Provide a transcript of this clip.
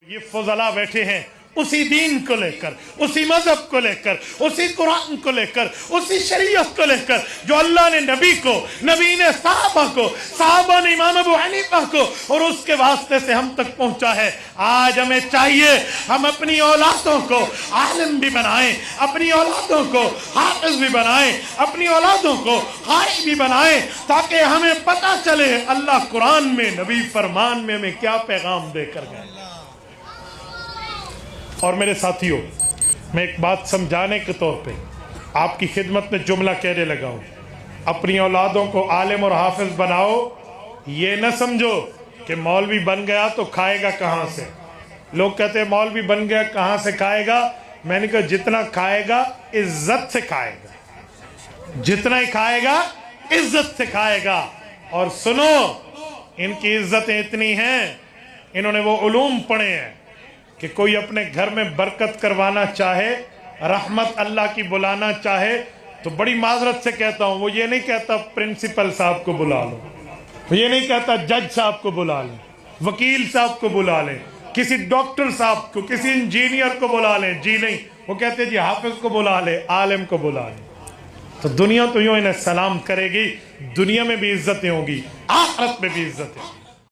یہ فضلا بیٹھے ہیں اسی دین کو لے کر، اسی مذہب کو لے کر، اسی قرآن کو لے کر، اسی شریعت کو لے کر جو اللہ نے نبی کو، نبی نے صحابہ کو، صحابہ نے امام ابو حنیفہ کو اور اس کے واسطے سے ہم تک پہنچا ہے۔ آج ہمیں چاہیے ہم اپنی اولادوں کو عالم بھی بنائیں، اپنی اولادوں کو حافظ بھی بنائیں، اپنی اولادوں کو قاری بھی بنائیں، تاکہ ہمیں پتہ چلے اللہ قرآن میں، نبی فرمان میں ہمیں کیا پیغام دے کر گئے۔ اور میرے ساتھیوں، میں ایک بات سمجھانے کے طور پہ آپ کی خدمت میں جملہ کہنے لگا ہوں، اپنی اولادوں کو عالم اور حافظ بناؤ۔ یہ نہ سمجھو کہ مولوی بن گیا تو کھائے گا کہاں سے۔ لوگ کہتے ہیں مولوی بن گیا کہاں سے کھائے گا؟ میں نے کہا جتنا کھائے گا عزت سے کھائے گا، جتنا ہی کھائے گا عزت سے کھائے گا۔ اور سنو، ان کی عزتیں اتنی ہیں، انہوں نے وہ علوم پڑھے ہیں کہ کوئی اپنے گھر میں برکت کروانا چاہے، رحمت اللہ کی بلانا چاہے تو بڑی معذرت سے کہتا ہوں، وہ یہ نہیں کہتا پرنسپل صاحب کو بلا لو، وہ یہ نہیں کہتا جج صاحب کو بلا لیں، وکیل صاحب کو بلا لیں، کسی ڈاکٹر صاحب کو، کسی انجینئر کو بلا لیں، جی نہیں، وہ کہتے جی حافظ کو بلا لیں، عالم کو بلا لیں۔ تو دنیا تو یوں انہیں سلام کرے گی، دنیا میں بھی عزتیں ہوں گی، آخرت میں بھی عزتیں۔